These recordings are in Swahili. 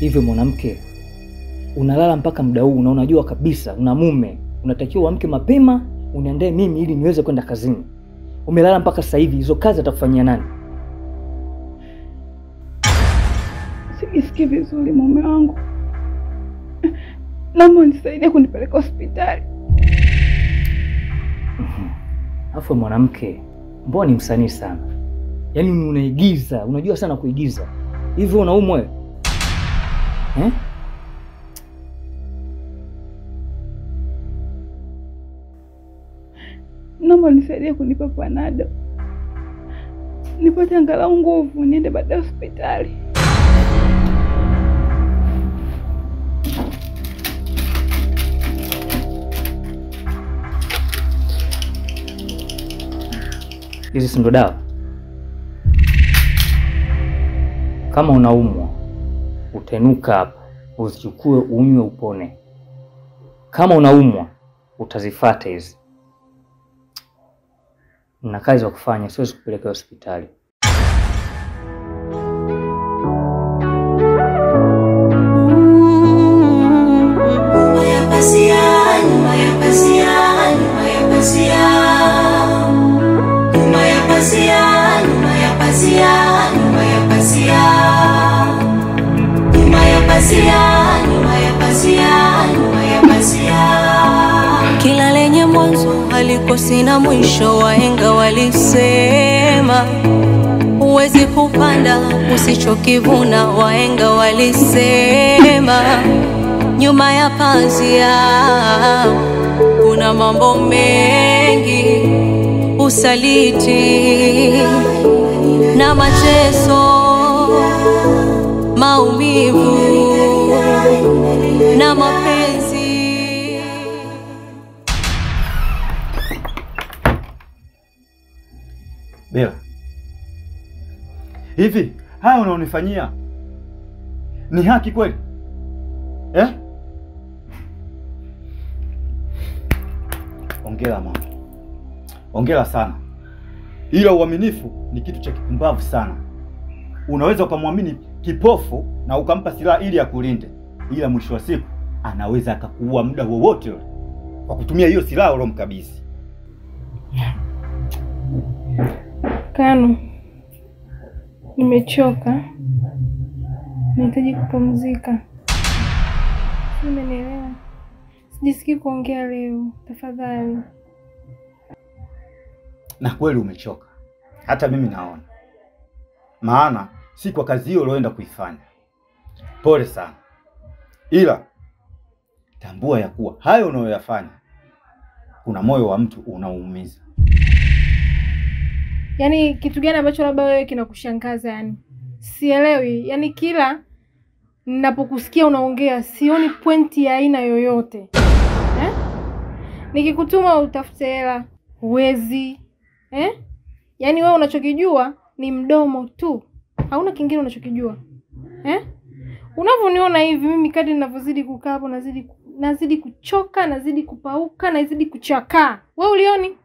Hivyo mwanamke, unalala mpaka muda huu na unajua kabisa una mume, unatakiwa uamke mapema uniandae mimi ili niweze kwenda kazini. Umelala mpaka sasa hivi, hizo kazi atakufanyia nani? Sijisikii vizuri mume wangu. Naomba unisaidie kunipeleka hospitali. Afu mwanamke, mbona ni msanii sana? Yaani unaigiza, unajua sana kuigiza. Hivyo unaumwa wewe? Naomba unisaidie kunipa panado, nipate angalau nguvu niende baadaye hospitali. Hizi si ndo dawa? Kama unaumwa, utainuka hapa, uzichukue unywe upone. Kama unaumwa, utazifuata hizi. Nina kazi za kufanya, siwezi kupeleka hospitali. Kila lenye mwanzo halikosi na mwisho, wahenga walisema. Huwezi kupanda usichokivuna, wahenga walisema. Nyuma ya pazia kuna mambo mengi, usaliti na mateso, maumivu na mapenzi. Bella, hivi haya unaonifanyia ni haki kweli? Ongera mama, ongera sana, ila uaminifu ni kitu cha kipumbavu sana. Unaweza ukamwamini kipofu na ukampa silaha ili akulinde, ila mwisho wa siku anaweza akakuua muda wowote kwa kutumia hiyo silaha ulomkabidhi. Kanu, nimechoka. Nahitaji kupumzika. Umenielewa? Sijisikii kuongea leo, tafadhali. Na kweli umechoka. Hata mimi naona. Maana si kwa kazi hiyo uloenda kuifanya. Pole sana. Ila tambua ya kuwa hayo unayoyafanya kuna moyo wa mtu unauumiza. Yaani kitu gani ambacho labda wewe kinakushangaza yani? Sielewi. Yaani kila ninapokusikia unaongea sioni pointi ya aina yoyote. Nikikutuma utafute hela, huwezi. Yaani wewe unachokijua ni mdomo tu. Hauna kingine unachokijua. Unavyoniona hivi mimi kadri ninavyozidi kukaa hapo nazidi kuchoka, nazidi kupauka, nazidi kuchakaa. Wewe ulioni?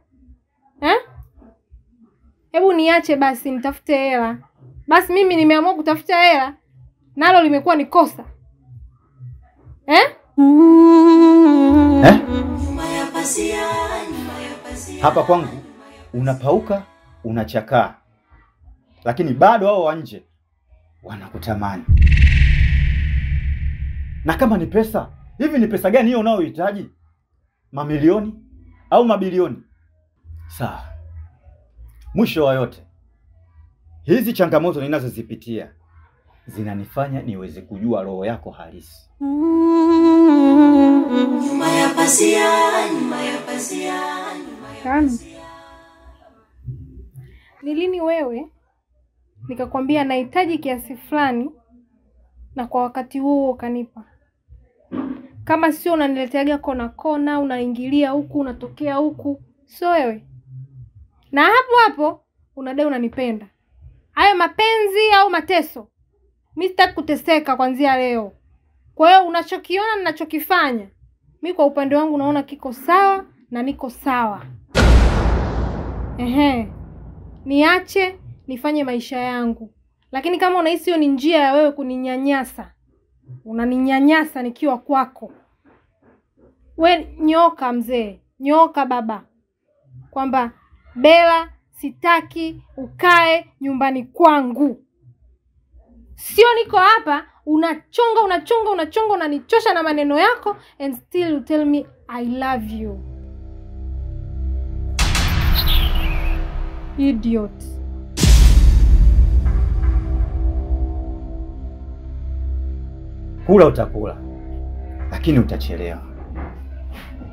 Hebu niache basi nitafute hela. Basi mimi nimeamua kutafuta hela, nalo limekuwa ni kosa. Hapa kwangu unapauka, unachakaa. Lakini bado hao wa nje wanakutamani. Na kama ni pesa, hivi ni pesa gani hiyo unayohitaji? Mamilioni au mabilioni? Sawa. Mwisho wa yote, hizi changamoto ninazozipitia zinanifanya niweze kujua roho yako halisi. Nyuma ya pazia, nyuma ya pazia, nyuma ya pazia. Ni lini wewe nikakwambia nahitaji kiasi fulani na kwa wakati huo ukanipa? Kama sio unanileteaga kona kona, unaingilia huku, unatokea huku, sio wewe. Na hapo unadai unanipenda. Hayo mapenzi au mateso? Mimi sitaki kuteseka kuanzia leo. Kwa hiyo unachokiona ninachokifanya, mimi kwa upande wangu naona kiko sawa na niko sawa. Niache nifanye maisha yangu. Lakini kama unahisi hiyo ni njia ya wewe kuninyanyasa, unaninyanyasa nikiwa kwako. We nyoka mzee, nyoka baba. Kwamba Bella sitaki ukae nyumbani kwangu. Sio niko hapa unachonga unanichosha na maneno yako and still you tell me I love you. Idiot. Kula utakula, lakini utachelewa.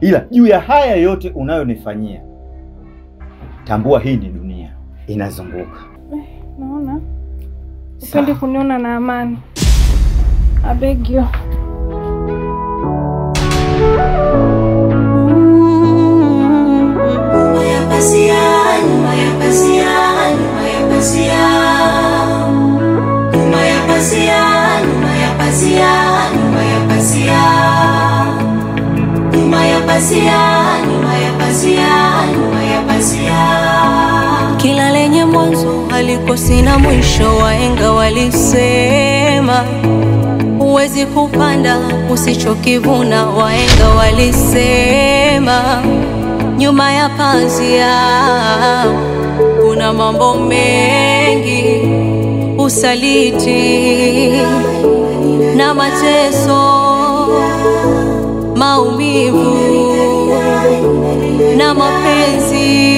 Ila juu ya haya yote unayonifanyia, tambua hii ni dunia inazunguka. Naona upendi kuniona na amani. I beg you. Nyuma ya pazia, nyuma ya pazia, nyuma ya pazia. Nyuma ya pazia, nyuma ya pazia, nyuma ya pazia. Nyuma ya pazia, nyuma ya pazia, nyuma ya pazia. Kila lenye mwanzo halikosi na mwisho, wahenga walisema. Huwezi kupanda usichokivuna, wahenga walisema. Nyuma ya pazia kuna mambo mengi, usaliti na mateso, maumivu na mapenzi.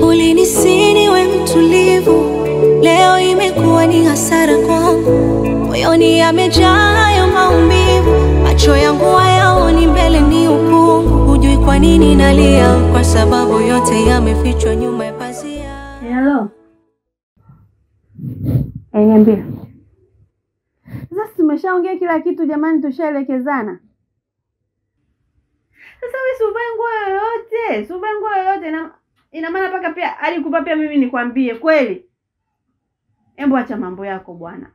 Ulinisini we mtulivu, leo imekuwa ni hasara kwangu. Moyoni yamejaa hayo maumivu, macho yangu hayaoni mbele, ni ukungu. Hujui kwa nini nalia, kwa sababu yote yamefichwa nyuma ya pazia. Hello. Niambie. Sasa tumeshaongea kila kitu jamani, tushaelekezana. Sasa wewe subae nguo yoyote, subae nguo yoyote, ina maana paka pia alikupa pia mimi nikwambie kweli. Embo acha mambo yako bwana.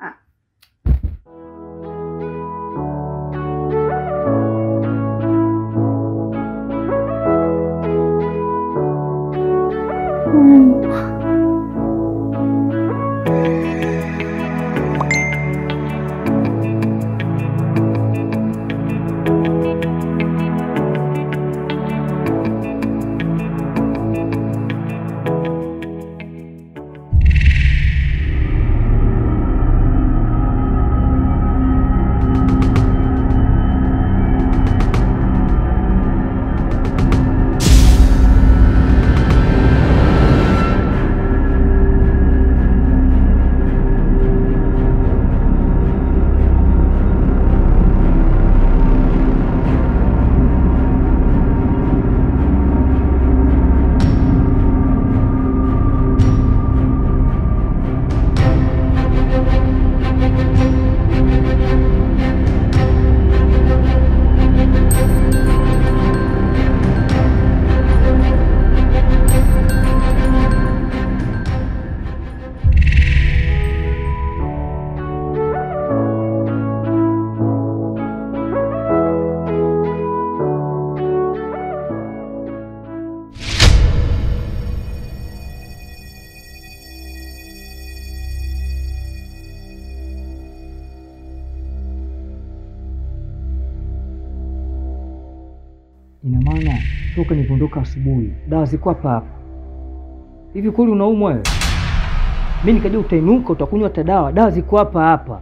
Ina maana toka nilipoondoka asubuhi dawa ziko hapa. Hivi kweli unaumwa wewe? Mimi nikajua utainuka utakunywa hata dawa ziko hapa.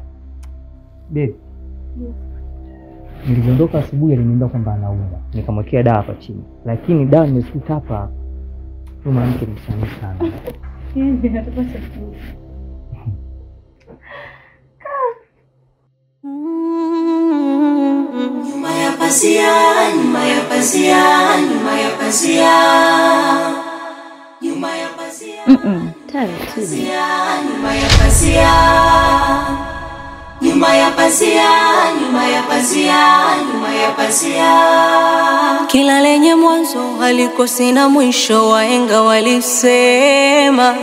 Babe. Nilipoondoka asubuhi aliniambia kwamba anaumwa. Nikamwekea dawa hapa chini. Lakini dawa nimesikuta hapa. Huyu mwanamke ni sana. Ndio natapaswa tu. Nyuma ya pazia, nyuma ya pazia, nyuma ya pazia. Nyuma ya pazia. Taratibu. Nyuma ya pazia. Nyuma ya pazia, nyuma ya pazia, nyuma ya pazia. Kila lenye mwanzo halikosi na mwisho, wahenga walisema.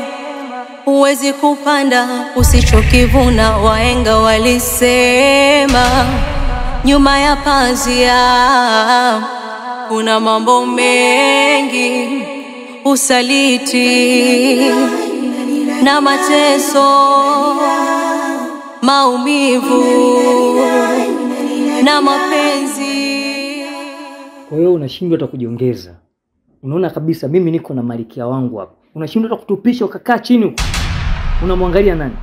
Huwezi kupanda usichokivuna, wahenga walisema. Nyuma ya pazia kuna mambo mengi, usaliti na mateso, maumivu na mapenzi. Kwa hiyo unashindwa hata kujiongeza. Unaona kabisa mimi niko na malikia wangu hapa. Unashindwa hata kutupisha ukakaa chini huko. Unamwangalia nani?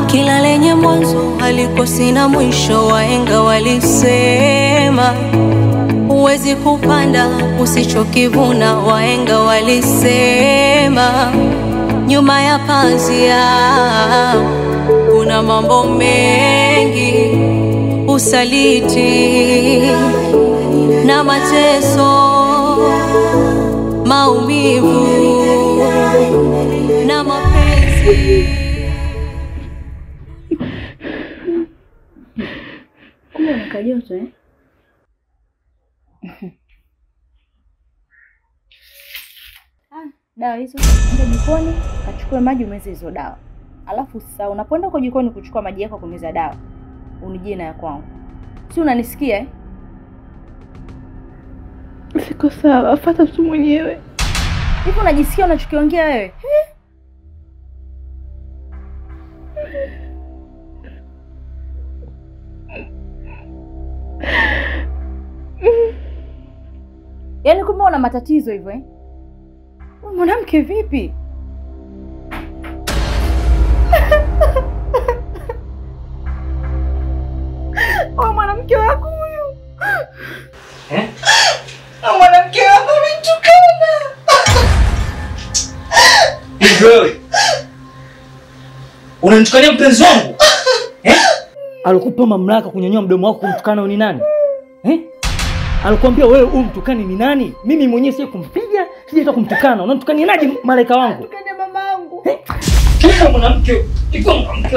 Kila lenye mwanzo halikosi na mwisho, wahenga walisema. Huwezi kupanda usichokivuna, wahenga walisema. Nyuma ya pazia kuna mambo mengi, usaliti na mateso, maumivu na mapenzi. Kumbe unakajoto Dawa hizo ndio jikoni, kachukue maji umeze hizo dawa. Alafu sasa unapoenda huko jikoni kuchukua maji yako kumeza dawa, unijie na ya kwangu. Si unanisikia Siko sawa, fuata tu mwenyewe. Hivi unajisikia unachokiongea wewe? Yaani kumbe una matatizo hivyo Mwanamke vipi? Mwanamke wako huyu. Mwanamke wako ametukana. Wewe unanitukania mpenzi wangu? Alikupa mamlaka kunyonyoa mdomo wako kumtukana ni nani? Alikwambia wewe umtukani ni nani? Mimi mwenyewe sije kumpiga, sije hata kumtukana. Unanitukania nani malaika wangu? Tukane mamangu. Kila mwanamke, iko mwanamke.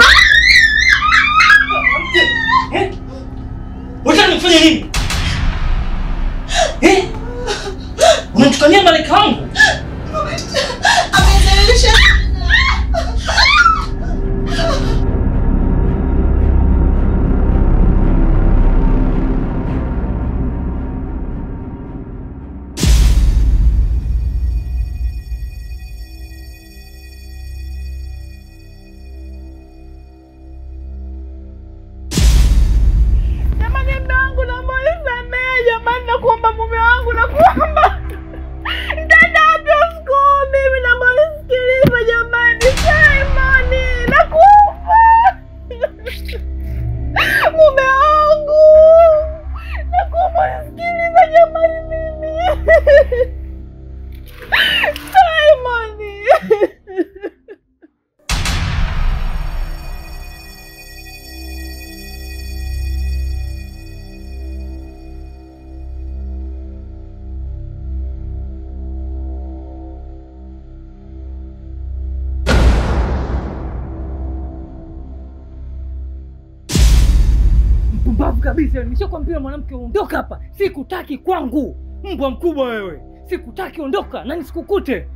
Unataka nifanye nini? Unanitukania malaika wangu? Amezalisha. kabisa. Nimeshakwambia mwanamke ondoka hapa. Sikutaki kwangu. Mbwa mkubwa wewe. Sikutaki, ondoka na nisikukute.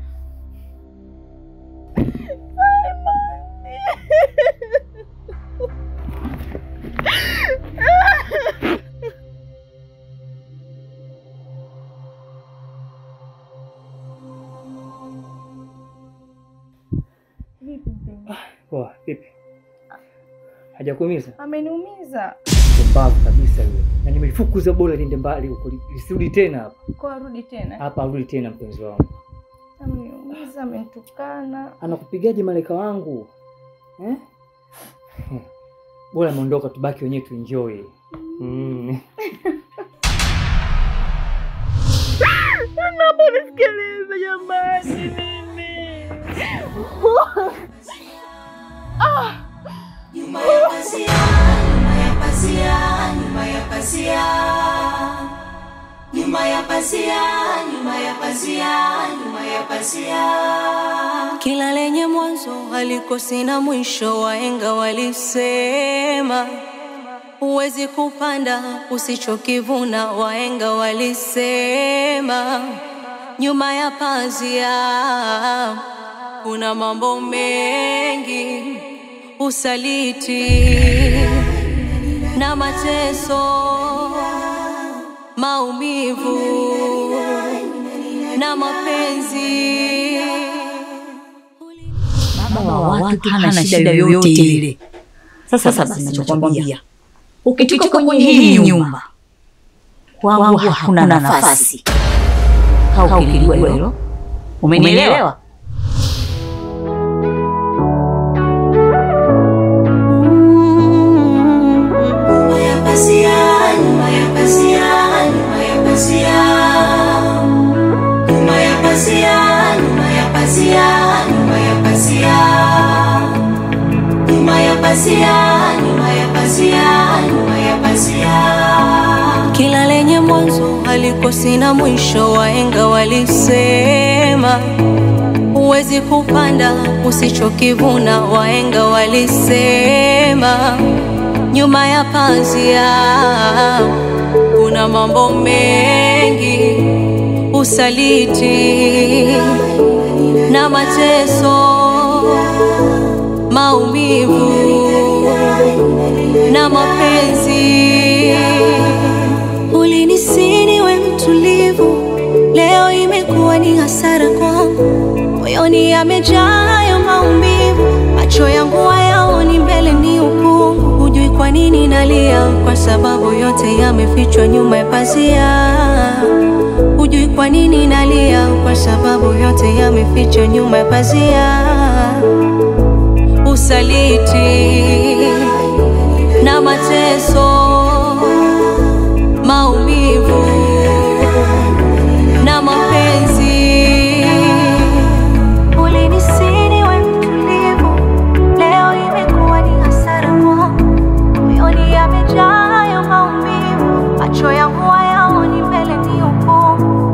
Poa, vipi? Hajakuumiza? Ameniumiza. Mbavu kabisa yule. Na nimefukuza bora niende mbali huko. Nisirudi tena hapa. Kwa arudi tena? Hapa arudi tena mpenzi wangu. Ameniumiza, amenitukana. Anakupigaje malaika wangu? Bora ameondoka, tubaki wenyewe tuenjoy. Naomba nisikilize jamani mimi. Nyuma ya pazia, nyuma ya pazia, nyuma ya pazia. Nyuma ya pazia, nyuma ya pazia, nyuma ya pazia. Kila lenye mwanzo halikosi na mwisho, wahenga walisema. Huwezi kupanda usichokivuna, wahenga walisema. Nyuma ya pazia kuna mambo mengi, usaliti na mateso, maumivu na mapenzi. Baba wa watu hana shida yoyote ile. Sasa basi ninachokwambia, ukitoka kwenye hii nyumba kwangu hakuna nafasi. Haukiliwa hilo. Umenielewa? Kila lenye mwanzo halikosi na mwisho, wahenga walisema. Huwezi kupanda usichokivuna, wahenga walisema. Nyuma ya pazia kuna mambo mengi, usaliti na mateso, maumivu na mapenzi. Ulinisini we mtulivu, leo imekuwa ni hasara kwangu. Moyoni yamejaa hayo maumivu, macho yangu hayaoni mbele, ni ukungu. Hujui kwa nini nalia, kwa sababu yote yamefichwa nyuma ya pazia. Hujui kwa nini nalia, kwa sababu yote yamefichwa nyuma ya pazia. Usaliti na mateso, maumivu na mapenzi. Ulinisini we mtulivu, leo imekuwa ni hasara kwangu. Moyoni yamejaa hayo maumivu, macho yangu hayaoni mbele, ni ukungu.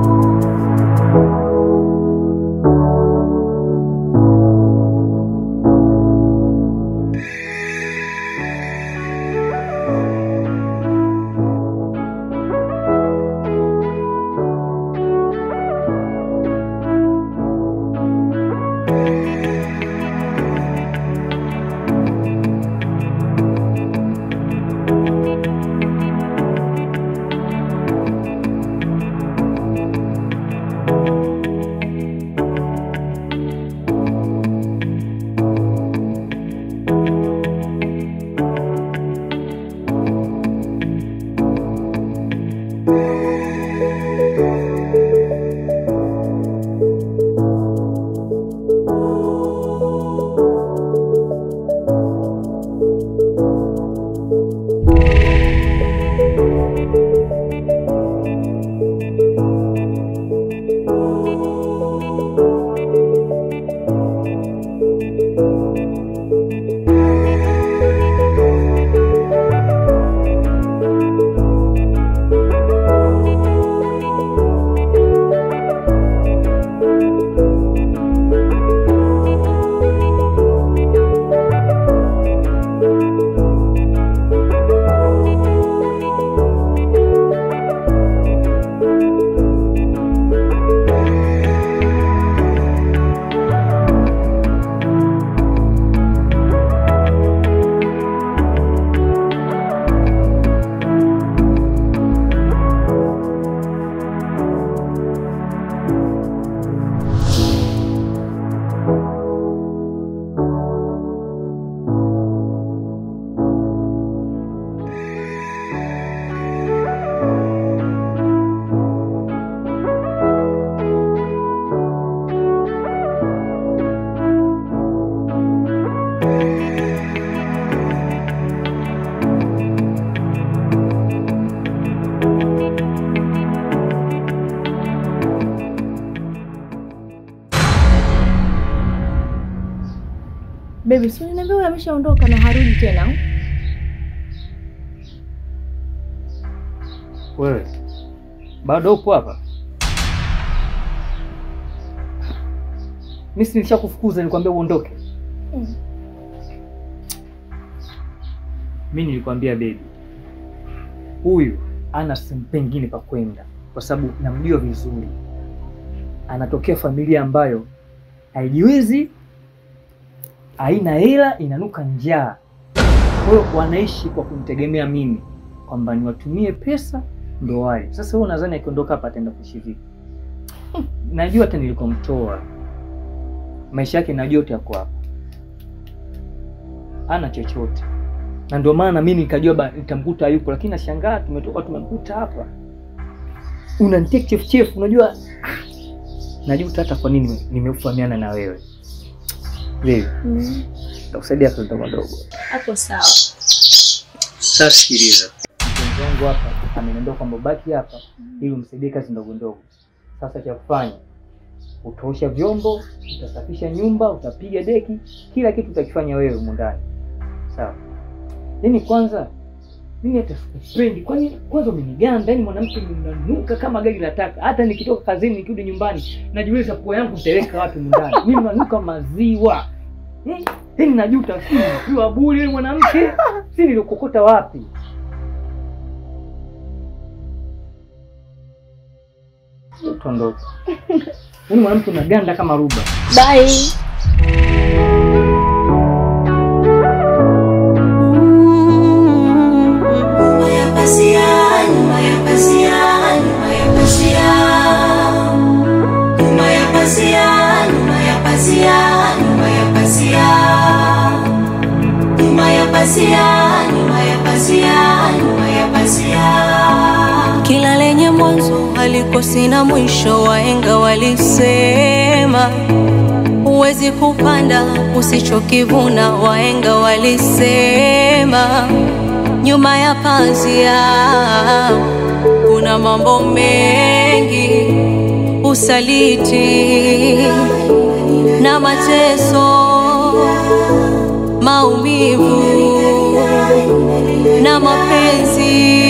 Baby, si unaniambia wewe ameshaondoka na harudi tena? Wewe bado upo hapa? Mimi nilishakufukuza, nilikwambia uondoke. Mimi nilikwambia baby, huyu ana sehemu pengine pa kwenda, kwa sababu namjua vizuri. Anatokea familia ambayo haijiwezi, haina hela, inanuka njaa. Kwa hiyo wanaishi kwa kumtegemea mimi kwamba niwatumie pesa ndo wale. Sasa wewe unadhani akiondoka hapa ataenda kuishi vipi? Najua hata nilikomtoa maisha yake najua yote yako hapa. Ana chochote. Na ndio maana mimi nikajua nitamkuta yupo, lakini nashangaa tumemkuta hapa. Unanitek chef, unajua najuta hata kwa nini nimefahamiana na wewe. Wewe. Nitakusaidia kwa ndogo ndogo. Hapo sawa. Sasa sikiliza. Mpenzi wangu hapa ameniambia kwamba baki hapa ili umsaidie kazi ndogo ndogo. Sasa cha kufanya, utaosha vyombo, utasafisha nyumba, utapiga deki, kila kitu utakifanya wewe huko ndani. Sawa? Yaani kwanza mimi hata sikupendi. Kwani kwanza umeniganda, yaani mwanamke mnanuka kama gari la taka. Hata nikitoka kazini nikirudi nyumbani, najiuliza pua yangu nitaweka wapi ndani. Mimi nanuka maziwa. Yaani najuta kwa bure yule mwanamke. Si nilikokota wapi? Tuondoke. Yaani mwanamke unaganda kama ruba. Bye. Kila lenye mwanzo halikosi na mwisho, wahenga walisema. Huwezi kupanda usichokivuna, wahenga walisema. Nyuma ya pazia kuna mambo mengi, usaliti na mateso, maumivu na mapenzi.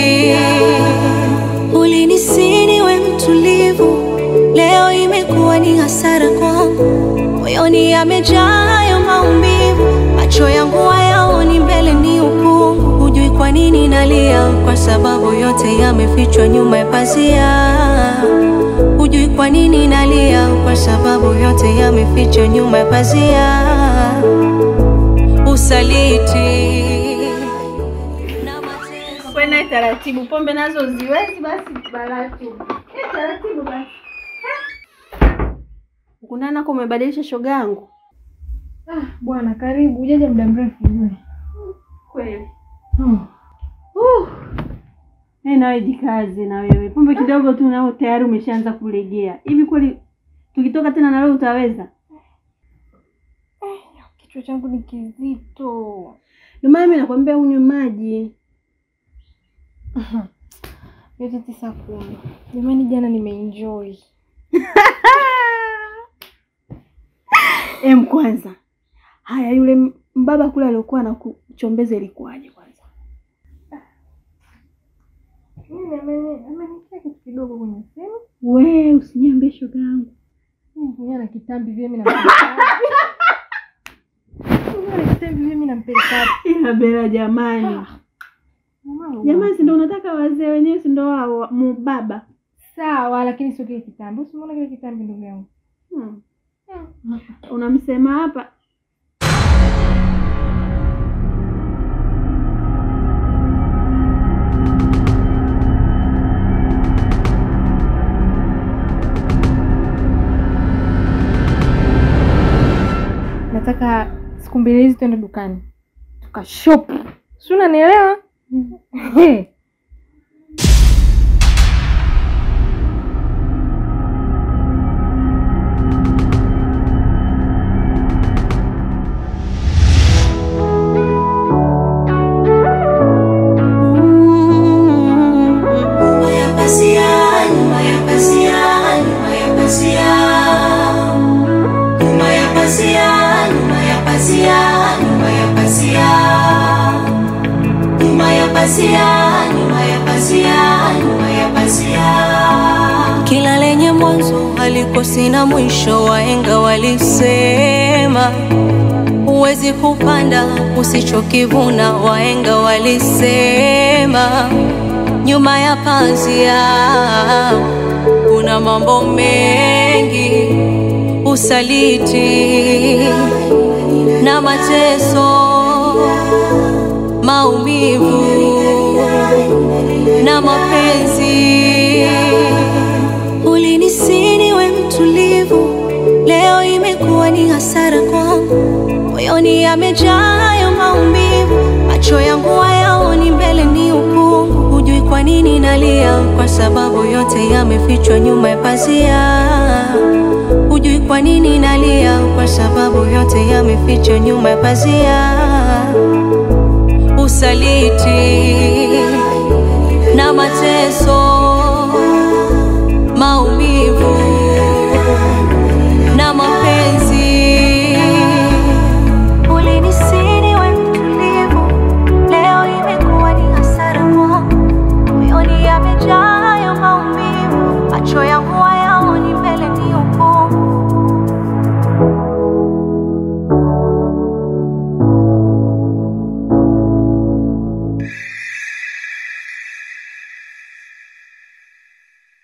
Ulinisini we mtulivu, leo imekuwa ni hasara kwangu. Moyoni yamejaa hayo maumivu, macho yangu hayaoni mbele ni ukungu. Hujui kwa nini nalia, kwa sababu yote yamefichwa nyuma ya pazia. Hujui kwa nini nalia, kwa sababu yote yamefichwa nyuma ya pazia. Usaliti. Kwenda taratibu, pombe nazo ziwezi basi taratibu. Taratibu basi. Ukunana kwa umebadilisha shoga yangu. Bwana karibu, hujaja muda mrefu yule. Kweli. Nawe jikaze na wewe. Pombe kidogo tu nao tayari umeshaanza kulegea. Hivi kweli tukitoka tena na wewe utaweza? Kichwa changu ni kizito. Ndio maana mimi nakwambia unywe maji. Yote 9:10. Jamani jana nimeenjoy. Kwanza. Haya yule mbaba kule alikuwa anakuchombeza ilikuwaje kwanza? Mimi amenikia kitu kidogo kwenye simu. Wewe usiniambie shoga yangu. Mimi na kitambi vile mimi nampeleka. Mimi nampeleka. Ila Bella jamani. Jamani si ndio unataka wazee wenyewe si ndio wao mbaba. Sawa lakini sio kile kitambi. Usimuone kile kitambi ndugu yangu. Unamsema hapa. Nataka siku mbili hizi tuende dukani. Tukashop. Si unanielewa? Nyuma ya pazia nyuma ya pazia, nyuma ya pazia, nyuma ya pazia. Kila lenye mwanzo halikosi na mwisho, wahenga walisema. Huwezi kupanda usichokivuna, wahenga walisema. Nyuma ya pazia kuna mambo mengi, usaliti na mateso, maumivu na mapenzi. Ulinisi niwe mtulivu, leo imekuwa ni hasara kwangu. Moyoni yamejaa hayo maumivu, macho yangu hayaoni mbele ni ukungu. Hujui kwa nini nalia, kwa sababu yote yamefichwa nyuma ya pazia. Hujui kwa nini nalia, kwa sababu yote yamefichwa nyuma ya pazia. Usaliti na mateso,